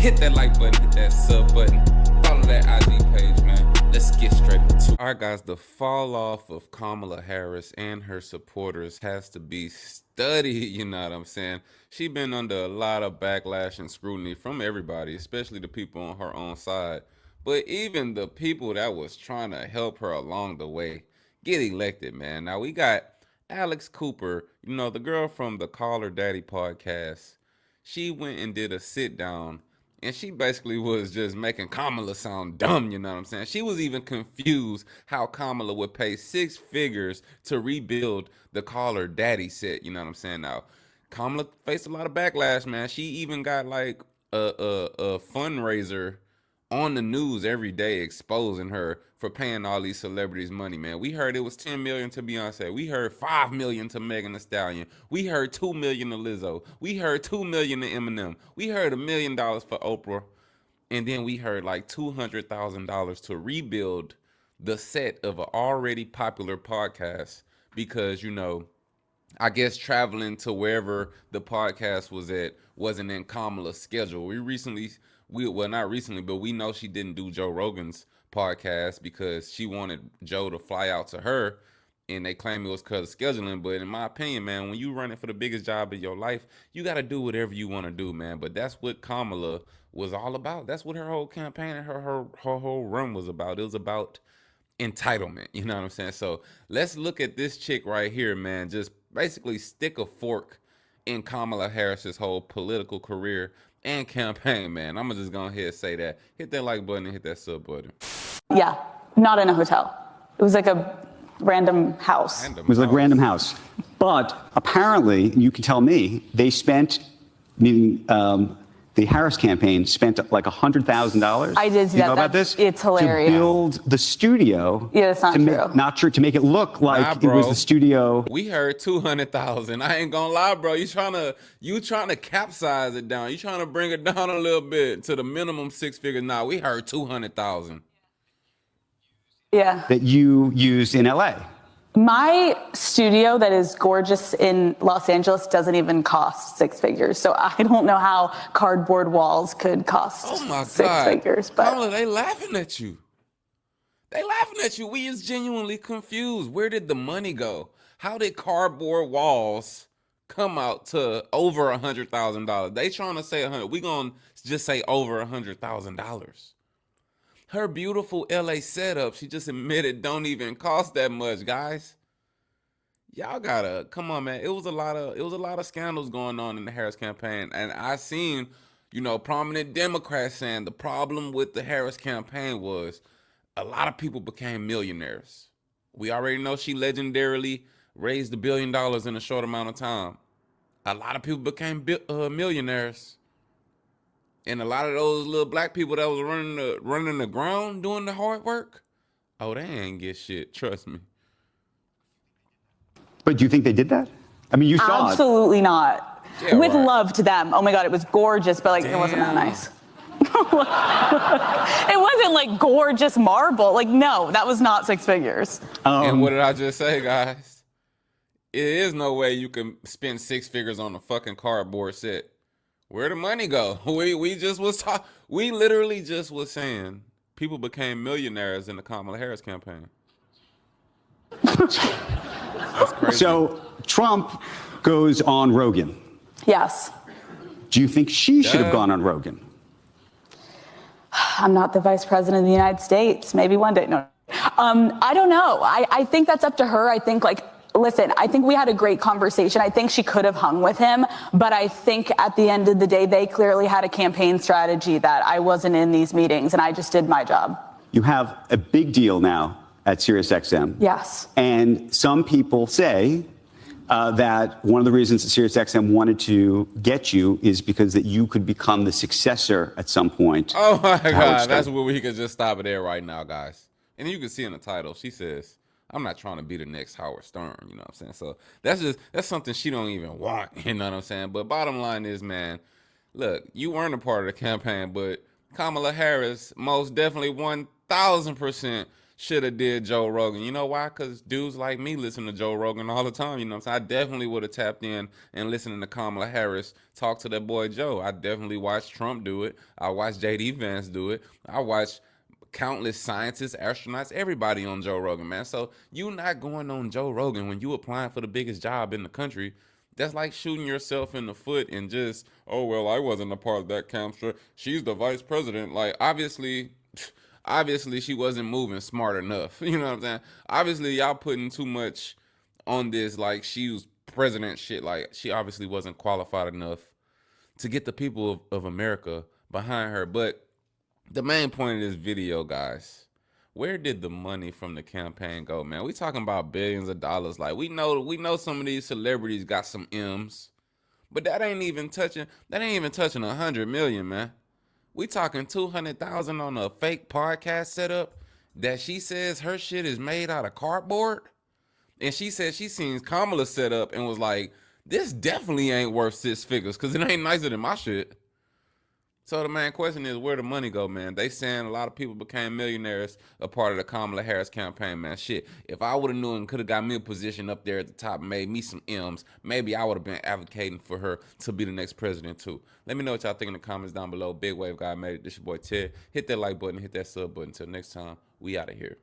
Hit that like button, hit that sub button. Follow that IG page, man. Let's get straight into it. All right, guys, the fall off of Kamala Harris and her supporters has to be studied, you know what I'm saying? She's been under a lot of backlash and scrutiny from everybody, especially the people on her own side. But even the people that was trying to help her along the way get elected, man. Now, we got Alex Cooper, you know, the girl from the Call Her Daddy podcast. She went and did a sit down, and she basically was just making Kamala sound dumb, you know what I'm saying? She was even confused how Kamala would pay 6 figures to rebuild the Call Her Daddy set, you know what I'm saying? Now, Kamala faced a lot of backlash, man. She even got like a fundraiser on the news every day exposing her for paying all these celebrities money, man. We heard it was 10 million to Beyonce. We heard 5 million to Megan Thee Stallion. We heard 2 million to Lizzo. We heard 2 million to Eminem. We heard $1 million for Oprah. And then we heard like $200,000 to rebuild the set of an already popular podcast because, you know, I guess traveling to wherever the podcast was at wasn't in Kamala's schedule. Well, not recently, but we know she didn't do Joe Rogan's podcast because she wanted Joe to fly out to her, and they claim it was because of scheduling. But in my opinion, man, when you running for the biggest job of your life, you got to do whatever you want to do, man. But that's what Kamala was all about. That's what her whole campaign and her whole run was about. It was about entitlement, you know what I'm saying? So let's look at this chick right here, man. Just basically stick a fork in Kamala Harris's whole political career and campaign, man. I'm just going ahead and say that. Hit that like button and hit that sub button. Yeah, not in a hotel. It was like a random house. It was like a random house. But apparently, you can tell me, they spent, meaning the Harris campaign spent like $100,000. I did see you that. know about this? It's hilarious. To build the studio. Yeah, it's not true. Not true. To make it look like it was the studio. We heard 200,000. I ain't gonna lie, bro. You trying to capsize it down. You trying to bring it down a little bit to the minimum 6 figures. Nah, we heard 200,000. Yeah. That you used in LA. My studio that is gorgeous in Los Angeles doesn't even cost 6 figures. So I don't know how cardboard walls could cost 6 figures. But Kamala, they laughing at you. They laughing at you. We is genuinely confused. Where did the money go? How did cardboard walls come out to over $100,000? They trying to say 100. We gonna just say over $100,000. Her beautiful LA setup, she just admitted, don't even cost that much, guys. Y'all gotta come on, man. It was a lot of scandals going on in the Harris campaign, and I seen, you know, prominent Democrats saying the problem with the Harris campaign was a lot of people became millionaires. We already know she legendarily raised $1 billion in a short amount of time. A lot of people became millionaires. And a lot of those little black people that was running the ground doing the hard work, oh, they ain't get shit. Trust me. But do you think they did that? I mean, you saw absolutely not. Yeah, with right. love to them. Oh my God, it was gorgeous, but like it wasn't that nice. It wasn't like gorgeous marble. Like, no, that was not 6 figures. And what did I just say, guys? It is no way you can spend 6 figures on a fucking cardboard set. Where'd the money go? We literally just was saying people became millionaires in the Kamala Harris campaign. That's crazy. So Trump goes on Rogan. Yes. Do you think she should have gone on Rogan? I'm not the vice president of the United States. Maybe one day. No. I don't know. I think that's up to her. I think listen, I think we had a great conversation. I think she could have hung with him, but I think at the end of the day, they clearly had a campaign strategy that I wasn't in these meetings and I just did my job. You have a big deal now at SiriusXM. Yes. And some people say that one of the reasons that SiriusXM wanted to get you is because that you could become the successor at some point. Oh my God, that's where we could just stop it there right now, guys. And you can see in the title, she says, I'm not trying to be the next Howard Stern, you know what I'm saying? So that's something she don't even want, you know what I'm saying? But bottom line is, man, look, you weren't a part of the campaign, but Kamala Harris most definitely 1,000% should have did Joe Rogan. You know why? Because dudes like me listen to Joe Rogan all the time. You know what I'm saying? I definitely would have tapped in and listened to Kamala Harris talk to that boy Joe. I definitely watched Trump do it. I watched JD Vance do it. I watched countless scientists, astronauts, everybody on Joe Rogan, man. So you not going on Joe Rogan when you applying for the biggest job in the country. That's like shooting yourself in the foot and just, oh well, I wasn't a part of that camp. She's the vice president. Like obviously she wasn't moving smart enough. You know what I'm saying? Obviously y'all putting too much on this, like she was president shit. Like she obviously wasn't qualified enough to get the people of America behind her. But the main point of this video, guys, where did the money from the campaign go, man? We talking about billions of dollars. Like we know some of these celebrities got some M's, but that ain't even touching 100 million, man. We talking 200,000 on a fake podcast setup that she says her shit is made out of cardboard. And she said she seen Kamala set up and was like, this definitely ain't worth 6 figures because it ain't nicer than my shit. So the main question is, where the money go, man? They saying a lot of people became millionaires a part of the Kamala Harris campaign, man. Shit, if I would have known and could have got me a position up there at the top, made me some M's, maybe I would have been advocating for her to be the next president too. Let me know what y'all think in the comments down below. Big Wave Guy made it. This your boy Ted. Hit that like button, hit that sub button. Until next time, we out of here.